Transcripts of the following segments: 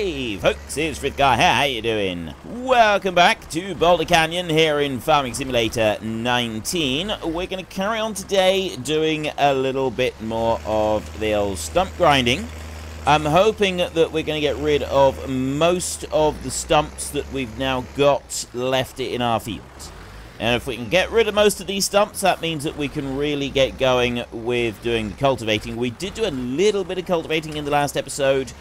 Hey folks, it's Frithgar here, how you doing? Welcome back to Boulder Canyon here in Farming Simulator 19. We're going to carry on today doing a little bit more of the old stump grinding. I'm hoping that we're going to get rid of most of the stumps that we've now got left in our fields. And if we can get rid of most of these stumps, that means that we can really get going with doing the cultivating. We did do a little bit of cultivating in the last episode.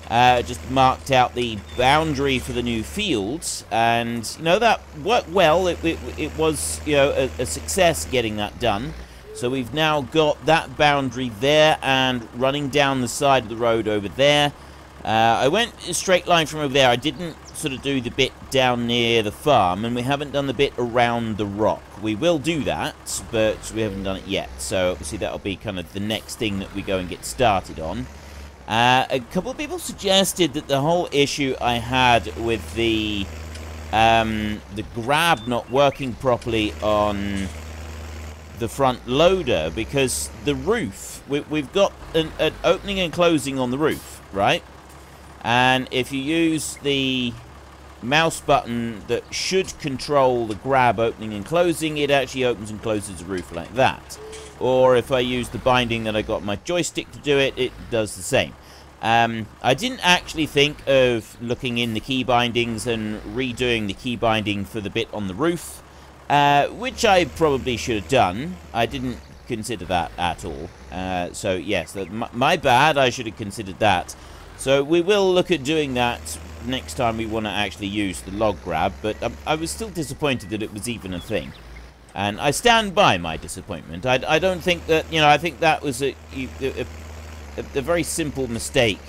Just marked out the boundary for the new fields, and you know, that worked well. It was, you know, a success getting that done. So we've now got that boundary there and running down the side of the road over there. I went a straight line from over there. I didn't sort of do the bit down near the farm, and we haven't done the bit around the rock. We will do that, but we haven't done it yet. So obviously that'll be kind of the next thing that we go and get started on. A couple of people suggested that the whole issue I had with the grab not working properly on the front loader, because the roof, we've got an opening and closing on the roof, right? And if you use the mouse button that should control the grab opening and closing, it actually opens and closes the roof like that. Or if I use the binding that I got my joystick to do it, it does the same. I didn't actually think of looking in the key bindings and redoing the key binding for the bit on the roof, which I probably should have done. I didn't consider that at all. So yes, my bad, I should have considered that. So we will look at doing that next time we want to actually use the log grab, but I was still disappointed that it was even a thing. And I stand by my disappointment. I don't think that, you know, I think that was a very simple mistake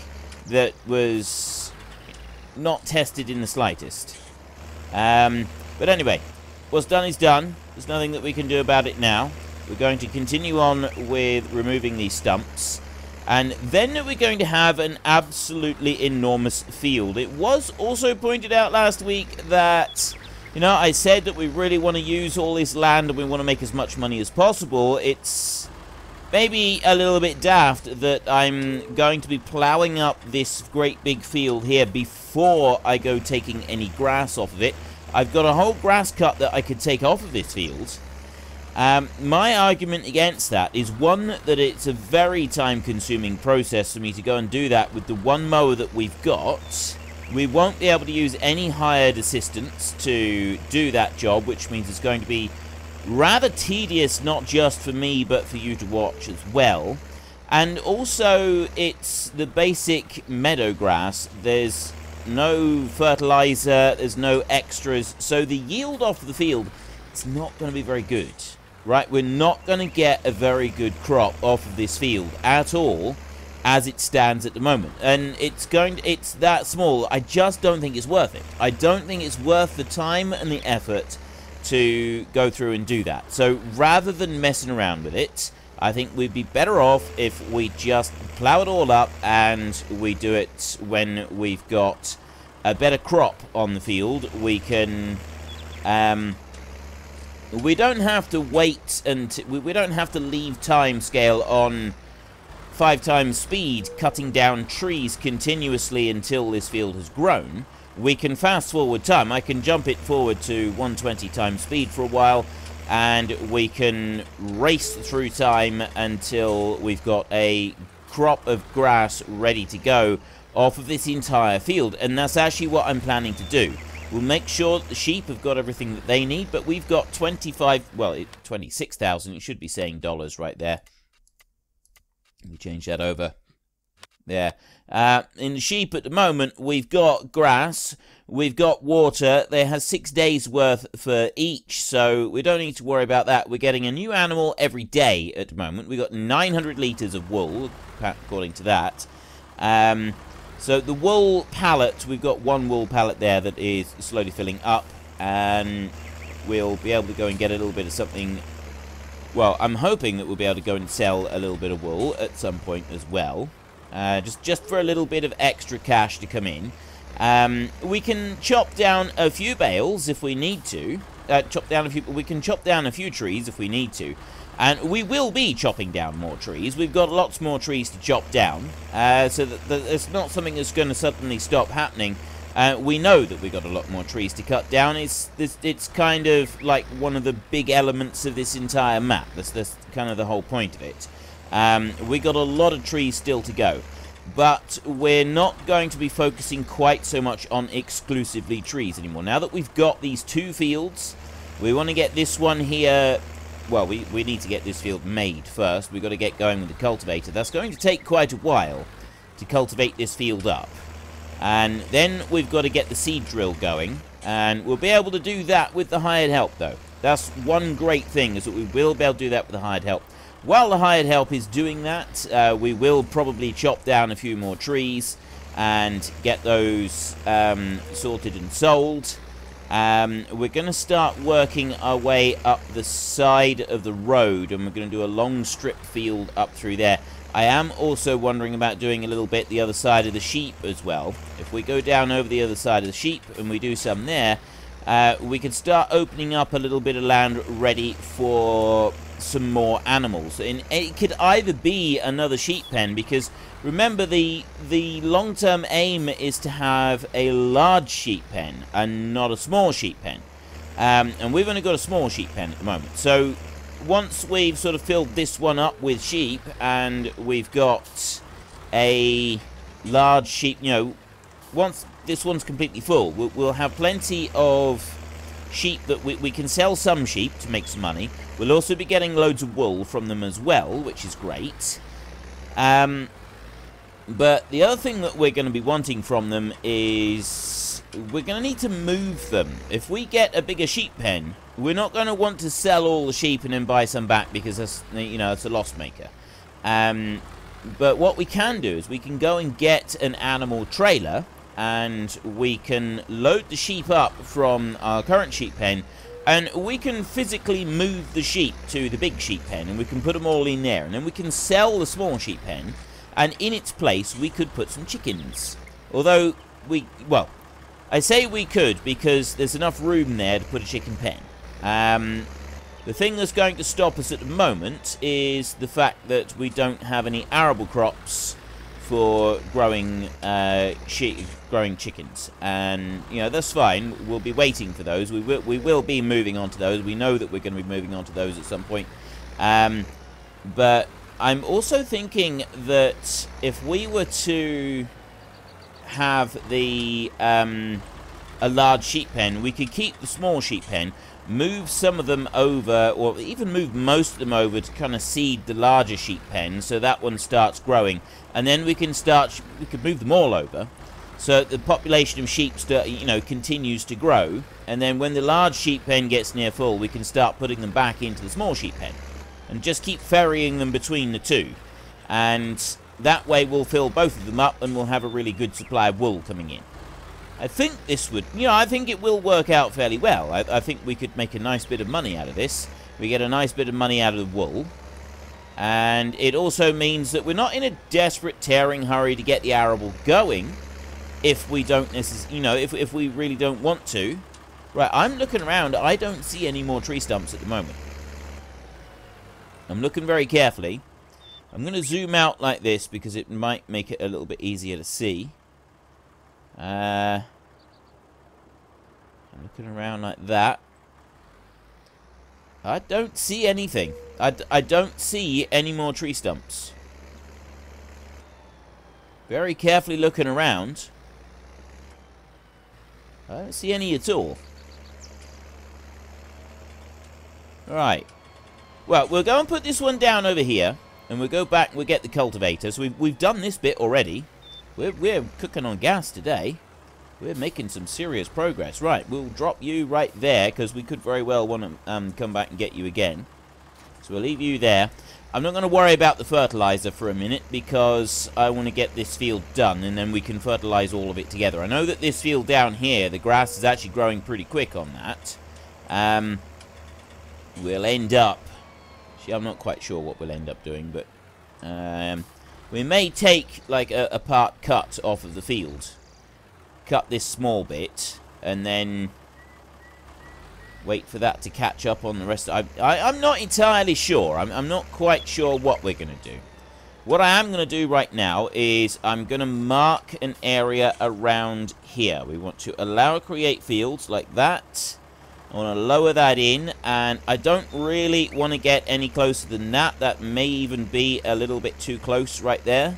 that was not tested in the slightest. But anyway, what's done is done. There's nothing that we can do about it now. We're going to continue on with removing these stumps. And then we're going to have an absolutely enormous field. It was also pointed out last week that, you know, I said that we really want to use all this land and we want to make as much money as possible. It's maybe a little bit daft that I'm going to be ploughing up this great big field here before I go taking any grass off of it. I've got a whole grass cut that I could take off of this field. My argument against that is, one, that it's a very time-consuming process for me to go and do that with the one mower that we've got. We won't be able to use any hired assistants to do that job, which means it's going to be rather tedious, not just for me, but for you to watch as well. And also, it's the basic meadow grass. There's no fertilizer, there's no extras, so the yield off the field is not going to be very good. Right, we're not going to get a very good crop off of this field at all as it stands at the moment. And it's that small. I just don't think it's worth it. I don't think it's worth the time and the effort to go through and do that. So rather than messing around with it, I think we'd be better off if we just plow it all up and we do it when we've got a better crop on the field. We can we don't have to wait, and we don't have to leave timescale on 5 times speed cutting down trees continuously until this field has grown. We can fast forward time. I can jump it forward to 120 times speed for a while, and we can race through time until we've got a crop of grass ready to go off of this entire field. And that's actually what I'm planning to do. We'll make sure that the sheep have got everything that they need, but we've got 26,000. It should be saying dollars right there. Let me change that over. There. In the sheep at the moment, we've got grass, we've got water. There has 6 days worth for each, so we don't need to worry about that. We're getting a new animal every day at the moment. We've got 900 litres of wool, according to that. So the wool pallet, we've got 1 wool pallet there that is slowly filling up, and we'll be able to go and get a little bit of something. Well, I'm hoping that we'll be able to go and sell a little bit of wool at some point as well, just for a little bit of extra cash to come in. We can chop down a few bales if we need to. We can chop down a few trees if we need to. And we will be chopping down more trees. We've got lots more trees to chop down. So that it's not something that's going to suddenly stop happening. We know that we've got a lot more trees to cut down. It's kind of like one of the big elements of this entire map. That's kind of the whole point of it. We got a lot of trees still to go. But we're not going to be focusing quite so much on exclusively trees anymore. Now that we've got these 2 fields, we want to get this one here. Well, we need to get this field made first. We've got to get going with the cultivator. That's going to take quite a while to cultivate this field up. And then we've got to get the seed drill going. And we'll be able to do that with the hired help, though. That's one great thing, is that we will be able to do that with the hired help. While the hired help is doing that, we will probably chop down a few more trees and get those sorted and sold. We're going to start working our way up the side of the road, and we're going to do a long strip field up through there. I am also wondering about doing a little bit the other side of the sheep as well. If we go down over the other side of the sheep and we do some there, we could start opening up a little bit of land ready for some more animals. And it could either be another sheep pen, because remember, the long-term aim is to have a large sheep pen and not a small sheep pen. And we've only got a small sheep pen at the moment. So once we've sort of filled this one up with sheep and we've got a large sheep, you know, once this one's completely full, we'll have plenty of sheep that we can sell some sheep to make some money. We'll also be getting loads of wool from them as well, which is great. But the other thing that we're going to be wanting from them is we're going to need to move them. If we get a bigger sheep pen, we're not going to want to sell all the sheep and then buy some back, because that's, you know, it's a loss maker. But what we can do is we can go and get an animal trailer, and we can load the sheep up from our current sheep pen, and we can physically move the sheep to the big sheep pen, and we can put them all in there, and then we can sell the small sheep pen, and in its place we could put some chickens. Although well, I say we could because there's enough room there to put a chicken pen. The thing that's going to stop us at the moment is the fact that we don't have any arable crops for growing chickens, and you know, that's fine. We'll be waiting for those. We will be moving on to those. We know that we're going to be moving on to those at some point. But I'm also thinking that if we were to have a large sheep pen, we could keep the small sheep pen, move some of them over, or even move most of them over to kind of seed the larger sheep pen, so that one starts growing, and then we could move them all over, so the population of sheep continues to grow, and then when the large sheep pen gets near full, we can start putting them back into the small sheep pen, and just keep ferrying them between the two, and that way we'll fill both of them up, and we'll have a really good supply of wool coming in. I think this would, I think it will work out fairly well. I think we could make a nice bit of money out of this. We get a nice bit of money out of the wool. And it also means that we're not in a desperate, tearing hurry to get the arable going. If we don't necessarily, if we really don't want to. Right, I'm looking around. I don't see any more tree stumps at the moment. I'm looking very carefully. I'm going to zoom out like this because it might make it a little bit easier to see. I'm looking around like that. I don't see anything. I don't see any more tree stumps. Very carefully looking around. I don't see any at all. Right. Well, we'll go and put this one down over here. And we'll go back and we'll get the cultivator. So we've done this bit already. We're cooking on gas today. We're making some serious progress. Right, we'll drop you right there, because we could very well want to come back and get you again. So we'll leave you there. I'm not going to worry about the fertilizer for a minute, because I want to get this field done, and then we can fertilize all of it together. I know that this field down here, the grass is actually growing pretty quick on that. We'll end up... I'm not quite sure what we'll end up doing, but we may take like a part cut off of the field, cut this small bit, and then Wait for that to catch up on the rest. I'm not entirely sure. I'm not quite sure what we're going to do. What I am going to do right now is I'm going to mark an area around here. We want to allow create fields like that. I want to lower that in, and I don't really want to get any closer than that. That may even be a little bit too close right there.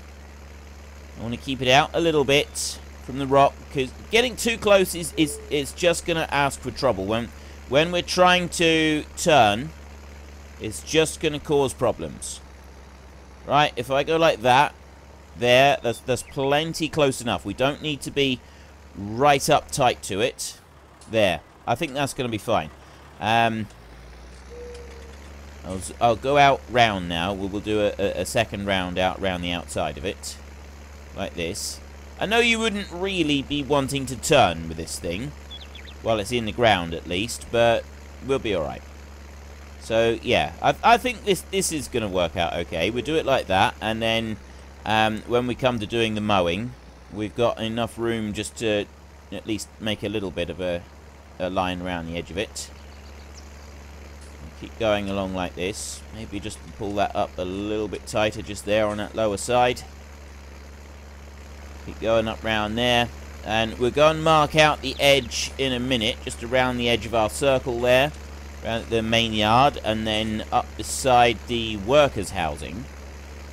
I want to keep it out a little bit from the rock, because getting too close is just going to ask for trouble. When we're trying to turn, it's just going to cause problems. Right, if I go like that, that's plenty close enough. We don't need to be right up tight to it. There. I think that's going to be fine. I'll go out round now. We'll do a second round out round the outside of it. Like this. I know you wouldn't really be wanting to turn with this thing. Well, it's in the ground at least, but we'll be alright. So, yeah, I think this is going to work out okay. We'll do it like that, and then when we come to doing the mowing, we've got enough room just to at least make a little bit of a line around the edge of it. Keep going along like this. Maybe just pull that up a little bit tighter just there on that lower side. Keep going up round there. And we'll go and mark out the edge in a minute, just around the edge of our circle there, around the main yard, and then up beside the workers' housing.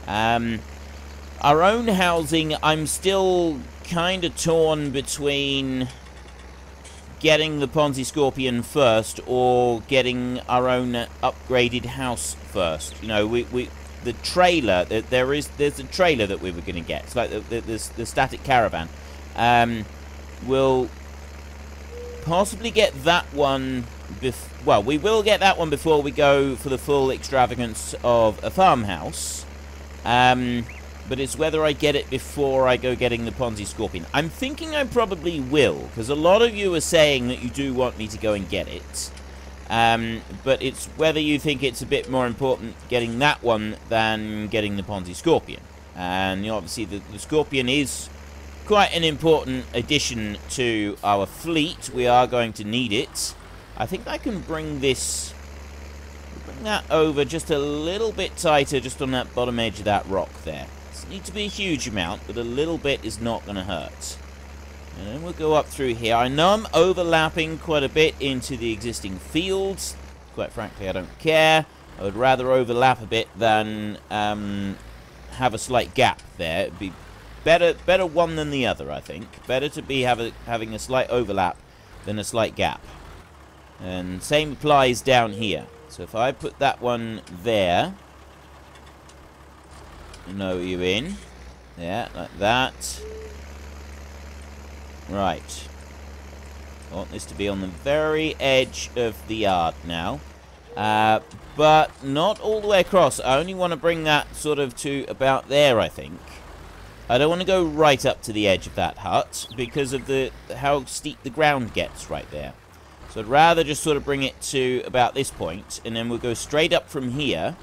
Our own housing, I'm still kind of torn between getting the Ponzi Scorpion first or getting our own upgraded house first. You know, the trailer, there's a trailer that we were going to get. It's like the static caravan. We'll possibly get that one. Well, we will get that one before we go for the full extravagance of a farmhouse. But it's whether I get it before I go getting the Ponzi Scorpion. I'm thinking I probably will, because a lot of you are saying that you do want me to go and get it. But it's whether you think it's a bit more important getting that one than getting the Ponzi Scorpion. And you know, obviously the Scorpion is quite an important addition to our fleet. We are going to need it. I think I can bring that over just a little bit tighter, just on that bottom edge of that rock there. Doesn't need to be a huge amount, but a little bit is not going to hurt. And then we'll go up through here. I know I'm overlapping quite a bit into the existing fields. Quite frankly, I don't care. I would rather overlap a bit than have a slight gap there. It'd be better one than the other, I think. Better to be having a slight overlap than a slight gap. And same applies down here. So if I put that one there, know you in. Yeah, like that. Right. I want this to be on the very edge of the yard now. But not all the way across. I only want to bring that sort of to about there, I think. I don't want to go right up to the edge of that hut because of how steep the ground gets right there. So I'd rather just sort of bring it to about this point, and then we'll go straight up from here.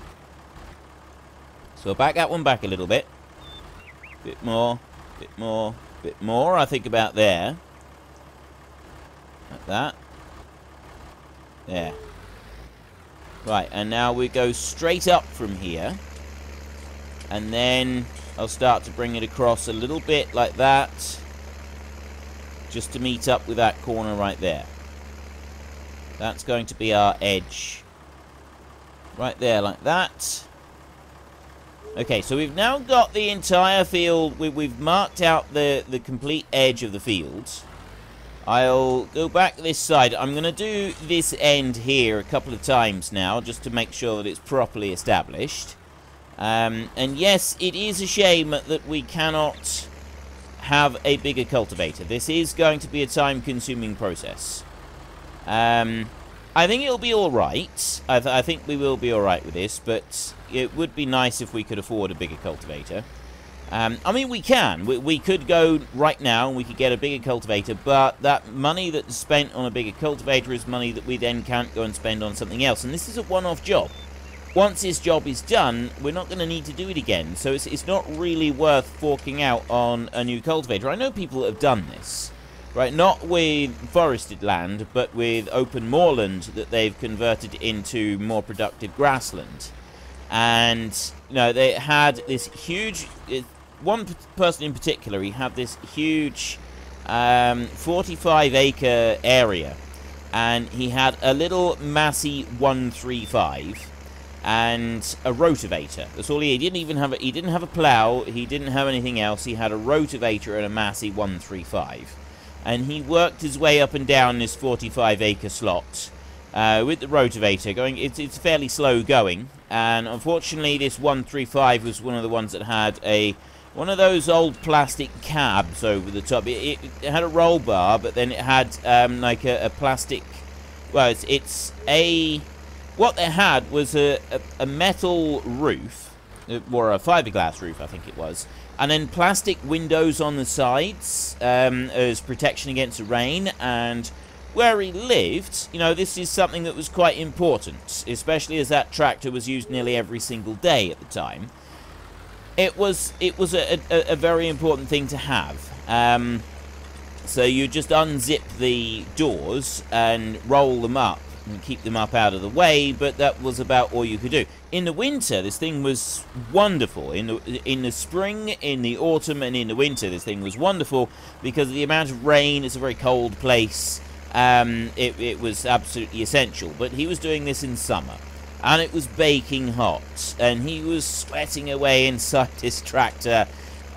So I'll back that one back a little bit. Bit more, bit more, bit more. I think about there. Like that. There. Right, and now we go straight up from here. And then I'll start to bring it across a little bit like that. Just to meet up with that corner right there. That's going to be our edge. Right there, like that. Okay, so we've now got the entire field. We've marked out the complete edge of the fields. I'll go back this side. I'm going to do this end here a couple of times now, just to make sure that it's properly established. And yes, it is a shame that we cannot have a bigger cultivator. This is going to be a time-consuming process. I think it'll be alright. I think we will be alright with this, but it would be nice if we could afford a bigger cultivator. I mean, we can. We could go right now and we could get a bigger cultivator, but that money that's spent on a bigger cultivator is money that we then can't go and spend on something else. And this is a one-off job. Once this job is done, we're not going to need to do it again. So it's not really worth forking out on a new cultivator. I know people that have done this. right? Not with forested land, but with open moorland that they've converted into more productive grassland. And, you know, they had this huge... one person in particular, he had this huge 45-acre area. And he had a little Massey 135 and a rotavator. That's all he didn't even have. He didn't have a plow. He didn't have anything else. He had a rotavator and a Massey 135, and he worked his way up and down this 45-acre slot with the rotavator going. It's fairly slow going, and unfortunately, this 135 was one of the ones that had one of those old plastic cabs over the top. It had a roll bar, but then it had like a plastic. Well, what they had was a metal roof, or a fiberglass roof, I think it was, and then plastic windows on the sides as protection against the rain. And where he lived, you know, this is something that was quite important, especially as that tractor was used nearly every single day at the time. It was a very important thing to have. So you just unzip the doors and roll them up and keep them up out of the way, but that was about all you could do. In the winter, this thing was wonderful. In the spring, in the autumn, and in the winter, this thing was wonderful because of the amount of rain. It's a very cold place. It was absolutely essential. But he was doing this in summer, and it was baking hot, and he was sweating away inside this tractor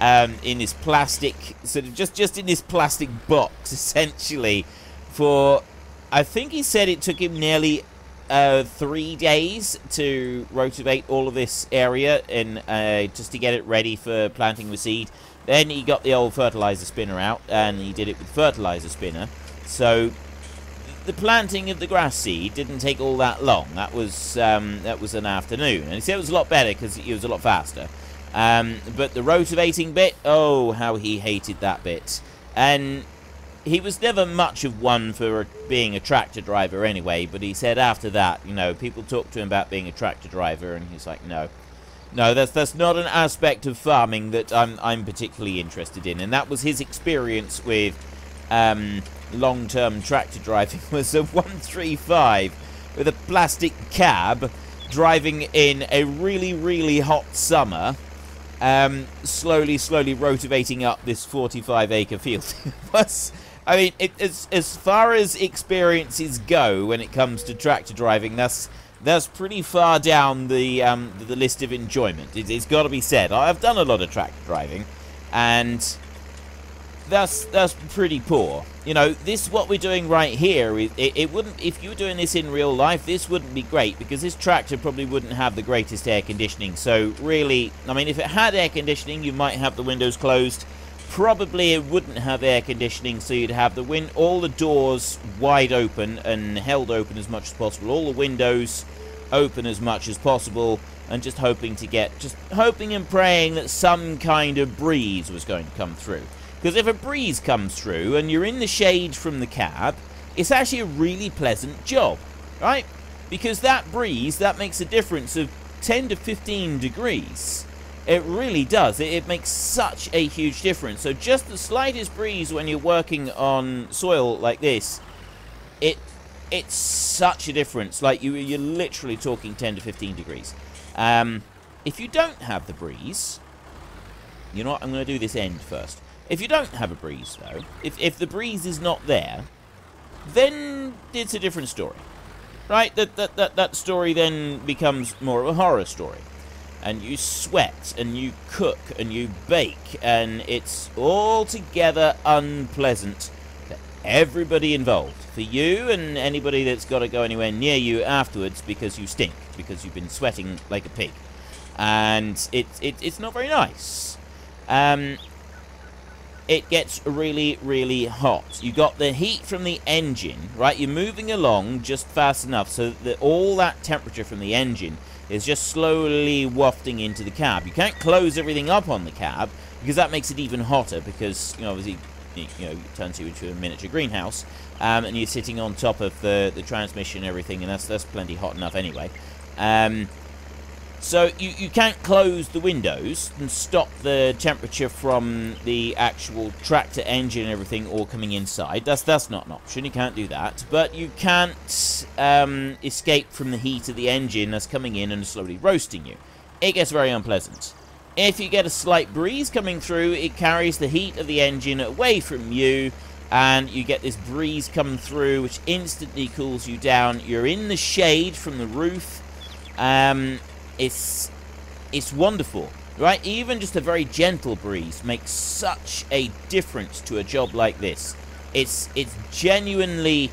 in this plastic, sort of just in this plastic box, essentially, for... I think he said it took him nearly 3 days to rotivate all of this area and just to get it ready for planting with seed. Then he got the old fertilizer spinner out and he did it with fertilizer spinner. So the planting of the grass seed didn't take all that long. That was an afternoon, and he said it was a lot better because it was a lot faster. But the rotivating bit, oh, how he hated that bit. And he was never much of one for being a tractor driver anyway, but he said after that, you know, people talked to him about being a tractor driver, and he's like, no, that's not an aspect of farming that I'm particularly interested in. And that was his experience with long-term tractor driving, was a 135 with a plastic cab driving in a really, really hot summer, slowly rotivating up this 45-acre field. I mean, as far as experiences go when it comes to tractor driving, that's pretty far down the list of enjoyment. It's got to be said. I've done a lot of tractor driving, and that's pretty poor. You know, this what we're doing right here. It wouldn't, if you were doing this in real life, this wouldn't be great because this tractor probably wouldn't have the greatest air conditioning. So really, I mean, if it had air conditioning, you might have the windows closed. Probably it wouldn't have air conditioning, so you'd have all the doors wide open and held open as much as possible, all the windows open as much as possible, and just hoping and praying that some kind of breeze was going to come through. Because if a breeze comes through and you're in the shade from the cab, it's actually a really pleasant job, right? Because that breeze, that makes a difference of 10 to 15 degrees. It really does. It makes such a huge difference. So just the slightest breeze when you're working on soil like this, it's such a difference. Like you're literally talking 10 to 15 degrees. If you don't have the breeze, you know what? I'm going to do this end first. If you don't have a breeze, though, if the breeze is not there, then it's a different story, right? That story then becomes more of a horror story. And you sweat, and you cook, and you bake, and it's altogether unpleasant for everybody involved. For you and anybody that's got to go anywhere near you afterwards because you stink, because you've been sweating like a pig. And it's not very nice. It gets really, really hot. You got the heat from the engine, right? You're moving along just fast enough so that all that temperature from the engine is just slowly wafting into the cab. You can't close everything up on the cab because that makes it even hotter because, you know, obviously, you know, it turns you into a miniature greenhouse, and you're sitting on top of the transmission and everything, and that's plenty hot enough anyway. So you can't close the windows and stop the temperature from the actual tractor engine and everything all coming inside. That's not an option. You can't do that. But you can't escape from the heat of the engine that's coming in and slowly roasting you. It gets very unpleasant. If you get a slight breeze coming through, it carries the heat of the engine away from you, and you get this breeze coming through which instantly cools you down. You're in the shade from the roof. It's wonderful, right? Even just a very gentle breeze makes such a difference to a job like this. It's genuinely,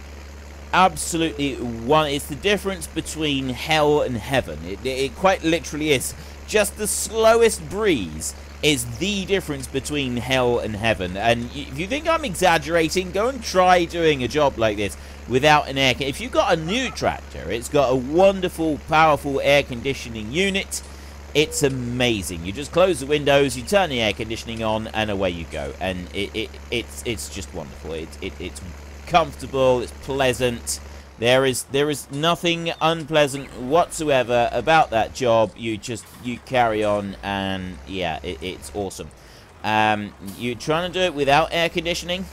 absolutely it's the difference between hell and heaven. It quite literally is. Just the slowest breeze is the difference between hell and heaven. And if you think I'm exaggerating, go and try doing a job like this without an air. If you've got a new tractor, it's got a wonderful, powerful air conditioning unit. It's amazing. You just close the windows, you turn the air conditioning on, and away you go. And it's just wonderful. It's comfortable. It's pleasant. There is nothing unpleasant whatsoever about that job. You carry on, and yeah, it's awesome. You're trying to do it without air conditioning.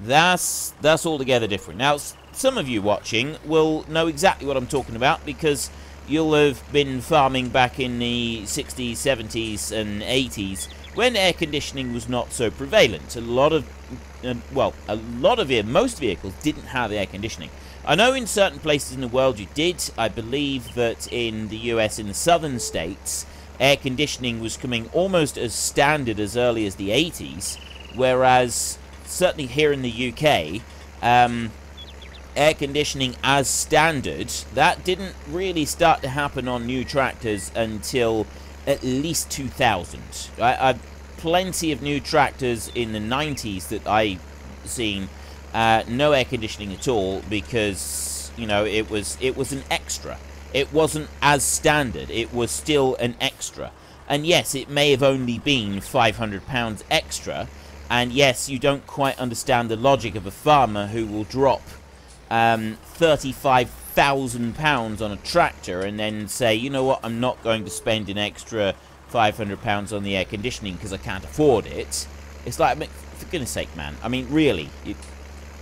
That's altogether different. Now, some of you watching will know exactly what I'm talking about, because you'll have been farming back in the 60s, 70s, and 80s when air conditioning was not so prevalent. Most vehicles didn't have air conditioning. I know in certain places in the world you did. I believe that in the US, in the southern states, air conditioning was coming almost as standard as early as the 80s, whereas certainly here in the UK, air conditioning as standard, that didn't really start to happen on new tractors until at least 2000. I've plenty of new tractors in the 90s that I've seen no air conditioning at all, because it was an extra. It wasn't as standard. It was still an extra. And yes, it may have only been £500 extra. And yes, you don't quite understand the logic of a farmer who will drop £35,000 on a tractor and then say, you know what, I'm not going to spend an extra £500 on the air conditioning because I can't afford it. It's like, for goodness sake, man. I mean, really,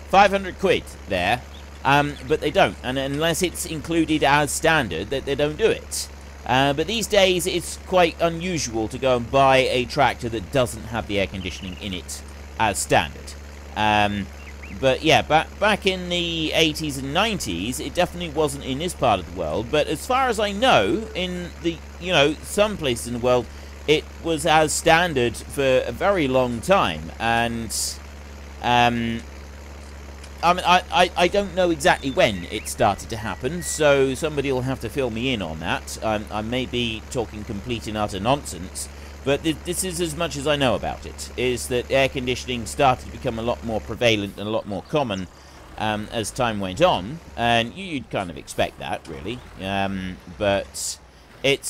500 quid there, but they don't. And unless it's included as standard, they don't do it. But these days, it's quite unusual to go and buy a tractor that doesn't have the air conditioning in it as standard. But yeah, back in the 80s and 90s, it definitely wasn't in this part of the world. But as far as I know, in the some places in the world, it was as standard for a very long time. And I mean, I don't know exactly when it started to happen, so somebody will have to fill me in on that. I may be talking complete and utter nonsense, but this is as much as I know about it, is that air conditioning started to become a lot more prevalent and a lot more common as time went on, and you'd kind of expect that, really. But it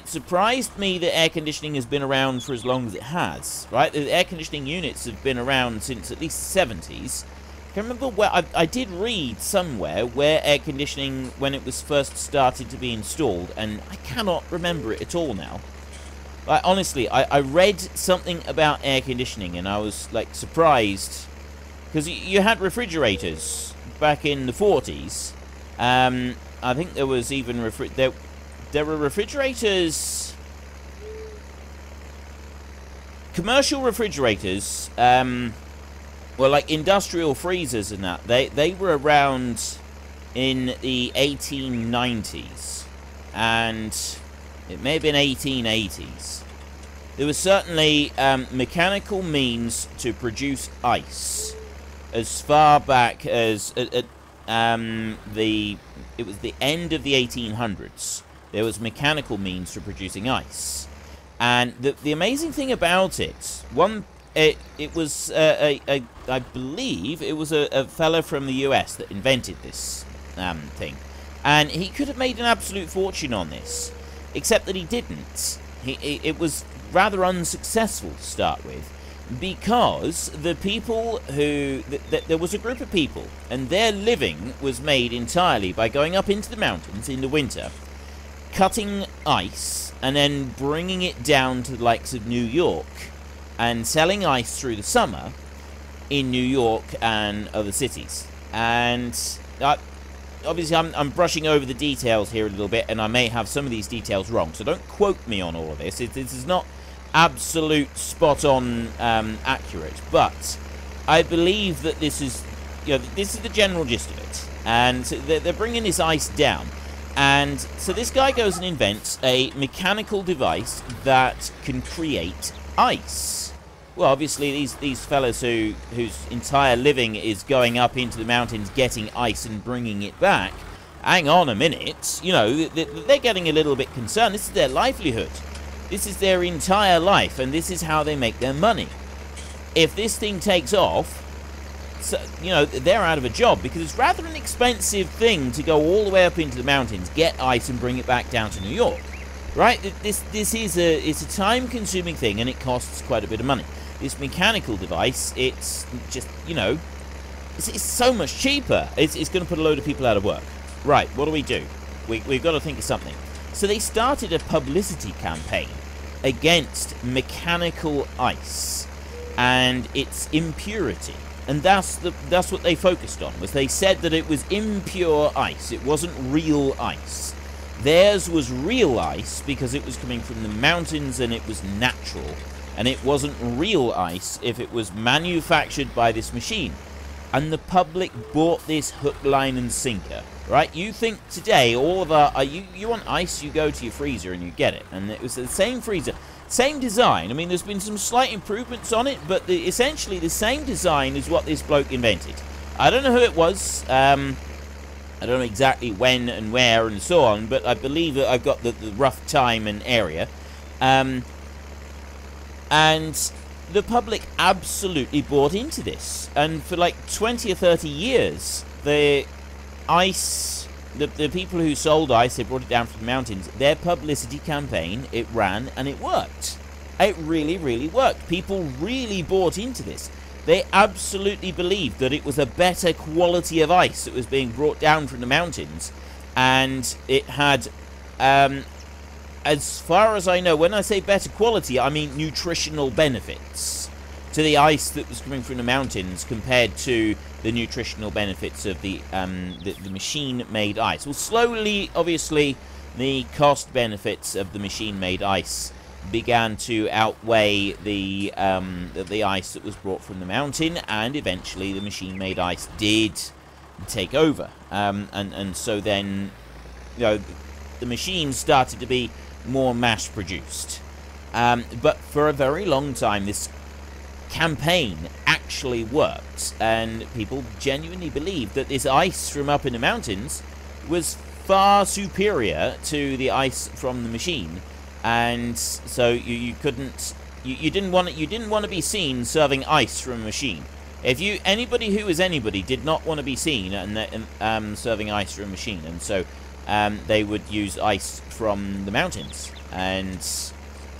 surprised me that air conditioning has been around for as long as it has, right? The air conditioning units have been around since at least the 70s. I can remember where I did read somewhere where air conditioning, when it was first started to be installed, and I cannot remember it at all now. Like, honestly, I read something about air conditioning and I was like surprised, because you had refrigerators back in the 40s. I think there was even there were refrigerators, commercial refrigerators. Well, like industrial freezers and that, they were around in the 1890s, and it may have been 1880s. There was certainly mechanical means to produce ice as far back as it was the end of the 1800s. There was mechanical means for producing ice, and the amazing thing about it, it was I believe it was a fella from the US that invented this thing, and he could have made an absolute fortune on this, except that he didn't. It was rather unsuccessful to start with, because the people who there was a group of people, and their living was made entirely by going up into the mountains in the winter cutting ice and then bringing it down to the likes of New York and selling ice through the summer in New York and other cities. And obviously I'm brushing over the details here a little bit, and I may have some of these details wrong, so don't quote me on all of this. This is not absolute spot-on accurate, but I believe that this is, this is the general gist of it. And so they're bringing this ice down. And so this guy goes and invents a mechanical device that can create ice. Well, obviously these fellas whose entire living is going up into the mountains, getting ice and bringing it back, hang on a minute, they're getting a little bit concerned. This is their livelihood. This is their entire life, and this is how they make their money. If this thing takes off, so, they're out of a job, because it's rather an expensive thing to go all the way up into the mountains, get ice, and bring it back down to New York. Right? This is it's a time-consuming thing, and it costs quite a bit of money. This mechanical device, it's just, it's so much cheaper. It's going to put a load of people out of work. Right, what do? We've got to think of something. So they started a publicity campaign against mechanical ice and its impurity. And that's what they focused on, was they said that it was impure ice. It wasn't real ice. Theirs was real ice because it was coming from the mountains and it was natural. And it wasn't real ice if it was manufactured by this machine. And the public bought this hook, line, and sinker. Right? You think today, all of our... you want ice, you go to your freezer and you get it. And it was the same freezer. Same design. I mean, there's been some slight improvements on it, but essentially the same design is what this bloke invented. I don't know who it was. I don't know exactly when and where and so on, but I believe that I've got the rough time and area. And the public absolutely bought into this. And for like 20 or 30 years, the ice... The people who sold ice, they brought it down from the mountains, their publicity campaign, it ran and it worked. It really, really worked. People really bought into this. They absolutely believed that it was a better quality of ice that was being brought down from the mountains. And it had, as far as I know, when I say better quality, I mean nutritional benefits to the ice that was coming from the mountains compared to the nutritional benefits of the machine-made ice. Well, slowly, obviously, the cost benefits of the machine-made ice began to outweigh the ice that was brought from the mountain, and eventually the machine-made ice did take over. And so then, the machines started to be more mass-produced. But for a very long time, this campaign actually worked, and people genuinely believed that this ice from up in the mountains was far superior to the ice from the machine, and so you didn't want to be seen serving ice from a machine. If anybody who was anybody did not want to be seen and serving ice from a machine, and so they would use ice from the mountains. And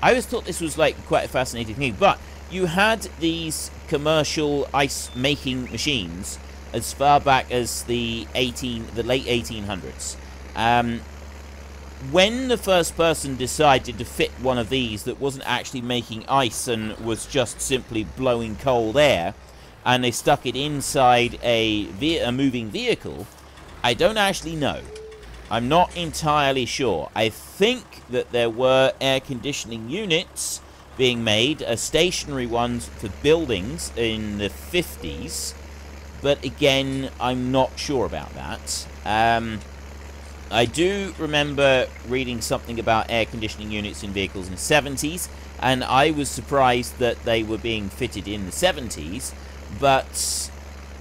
I always thought this was like quite a fascinating thing, but you had these commercial ice-making machines as far back as the late 1800s. When the first person decided to fit one of these that wasn't actually making ice and was just simply blowing cold air, and they stuck it inside a moving vehicle, I don't actually know. I'm not entirely sure. I think that there were air conditioning units being made, stationary ones for buildings in the 50s, but again, I'm not sure about that. I do remember reading something about air conditioning units in vehicles in the 70s, and I was surprised that they were being fitted in the 70s, but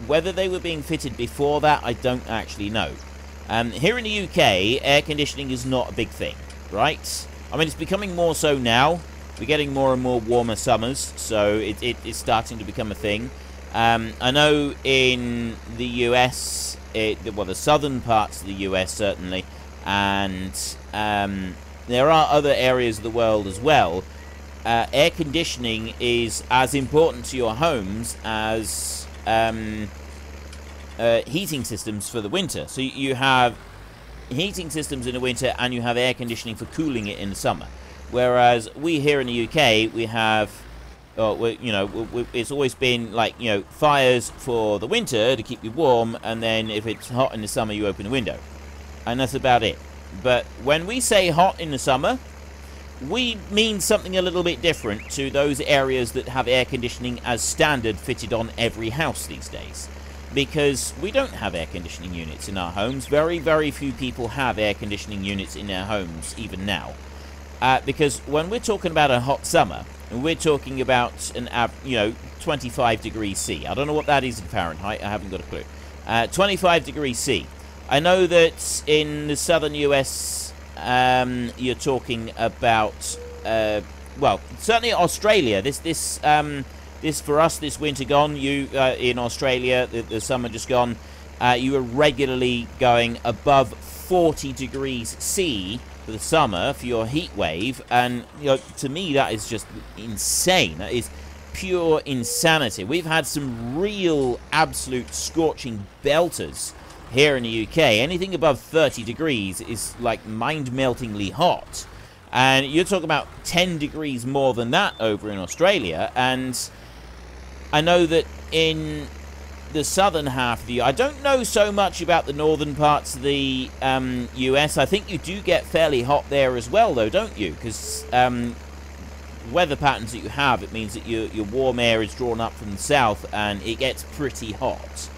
whether they were being fitted before that, I don't actually know. Here in the UK, air conditioning is not a big thing, right? I mean, it's becoming more so now. We're getting more and more warmer summers, so it's starting to become a thing. I know in the US, the southern parts of the US certainly, and there are other areas of the world as well. Air conditioning is as important to your homes as heating systems for the winter. So you have heating systems in the winter and you have air conditioning for cooling it in the summer. Whereas we here in the UK, we have, it's always been like, fires for the winter to keep you warm, and then if it's hot in the summer, you open the window. And that's about it. But when we say hot in the summer, we mean something a little bit different to those areas that have air conditioning as standard fitted on every house these days. Because we don't have air conditioning units in our homes. Very, very few people have air conditioning units in their homes, even now. Because when we're talking about a hot summer, we're talking about 25 degrees C. I don't know what that is in Fahrenheit. I haven't got a clue. 25 degrees C. I know that in the southern US, you're talking about, certainly Australia. This for us, this winter gone, in Australia, the summer just gone, you were regularly going above 40 degrees C for the summer for your heat wave, and to me that is just insane. That is pure insanity. We've had some real absolute scorching belters here in the UK. Anything above 30 degrees is like mind-meltingly hot, and you're talking about 10 degrees more than that over in Australia. And I know that in the southern half of the... I don't know so much about the northern parts of the US. I think you do get fairly hot there as well, though, don't you? Because weather patterns that you have, it means that your warm air is drawn up from the south, and it gets pretty hot.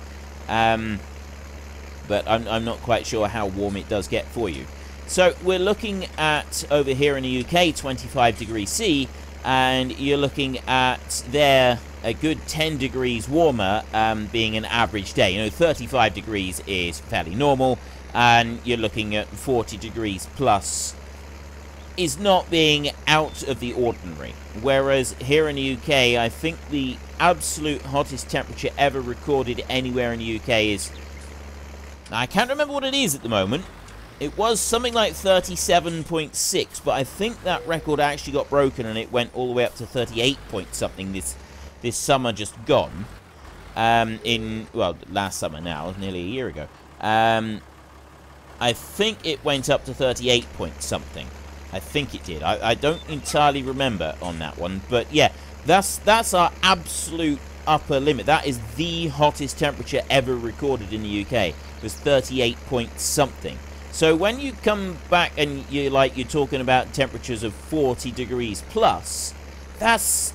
But I'm not quite sure how warm it does get for you. So we're looking at, over here in the UK, 25 degrees C, and you're looking at there a good 10 degrees warmer being an average day. 35 degrees is fairly normal, and you're looking at 40 degrees plus is not being out of the ordinary. Whereas here in the UK, I think the absolute hottest temperature ever recorded anywhere in the UK is... I can't remember what it is at the moment. It was something like 37.6, but I think that record actually got broken and it went all the way up to 38 point something this summer just gone. Last summer now, nearly a year ago. I think it went up to 38 point something. I think it did. I don't entirely remember on that one, but yeah, that's our absolute upper limit. That is the hottest temperature ever recorded in the UK. It was 38 point something. So when you come back and you're talking about temperatures of 40 degrees plus, that's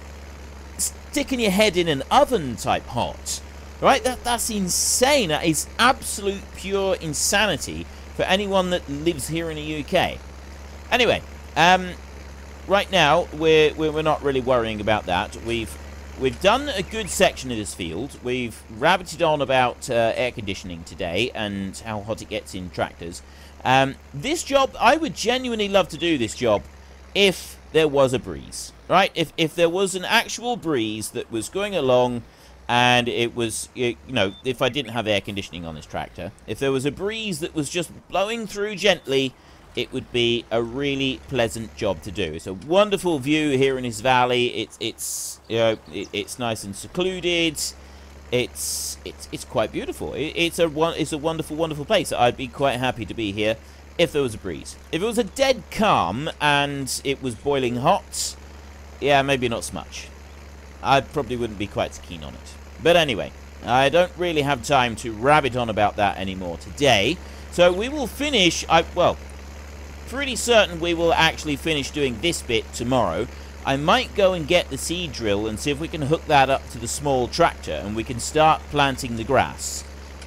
sticking your head in an oven type hot, right? That's insane. That is absolute pure insanity for anyone that lives here in the UK. Anyway, right now we're not really worrying about that. We've done a good section of this field. We've rabbited on about air conditioning today and how hot it gets in tractors. This job, I would genuinely love to do this job if there was a breeze, right? If there was an actual breeze that was going along, and it was, if I didn't have air conditioning on this tractor, if there was a breeze that was just blowing through gently, it would be a really pleasant job to do. It's a wonderful view here in this valley. It's nice and secluded. It's quite beautiful. It's a wonderful place. I'd be quite happy to be here if there was a breeze. If it was a dead calm and it was boiling hot, yeah, maybe not so much. I probably wouldn't be quite so keen on it. But anyway, I don't really have time to rabbit on about that anymore today. So we will finish, pretty certain we will actually finish doing this bit tomorrow. I might go and get the seed drill and see if we can hook that up to the small tractor and we can start planting the grass.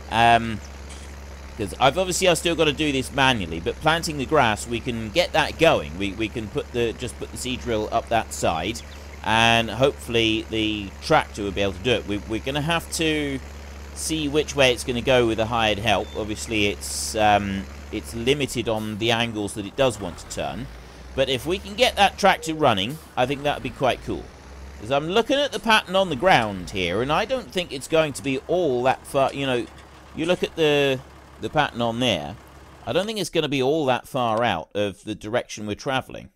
Because I've still got to do this manually, but planting the grass, we can get that going. We can just put the seed drill up that side, and hopefully the tractor will be able to do it. We're going to have to see which way it's going to go with the hired help. Obviously, it's limited on the angles that it does want to turn. But if we can get that tractor running, I think that would be quite cool. Because I'm looking at the pattern on the ground here, and I don't think it's going to be all that far. You look at the pattern on there, I don't think it's going to be all that far out of the direction we're traveling.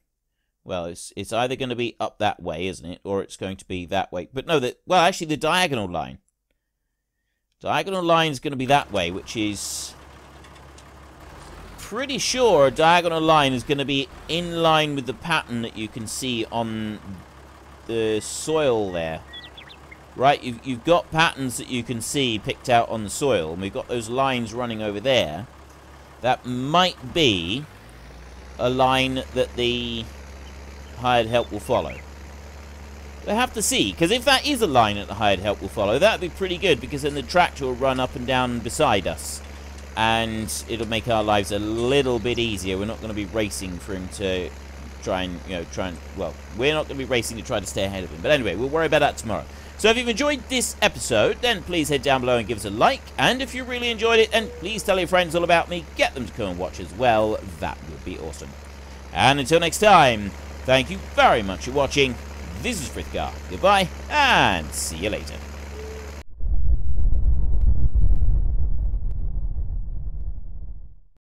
Well, it's either going to be up that way, isn't it? Or it's going to be that way. But no, actually the diagonal line. Diagonal line is going to be that way, which is pretty sure a diagonal line is going to be in line with the pattern that you can see on the soil there. Right, you've got patterns that you can see picked out on the soil, and we've got those lines running over there. That might be a line that the hired help will follow. We'll have to see, because if that is a line that the hired help will follow, that would be pretty good, because then the tractor will run up and down beside us, and it'll make our lives a little bit easier. We're not going to be racing for him to try and, well, we're not going to be racing to try to stay ahead of him. But anyway, we'll worry about that tomorrow. So if you've enjoyed this episode, then please head down below and give us a like. And if you really enjoyed it, then please tell your friends all about me. Get them to come and watch as well. That would be awesome. And until next time, thank you very much for watching. This is Frithgar. Goodbye, and see you later.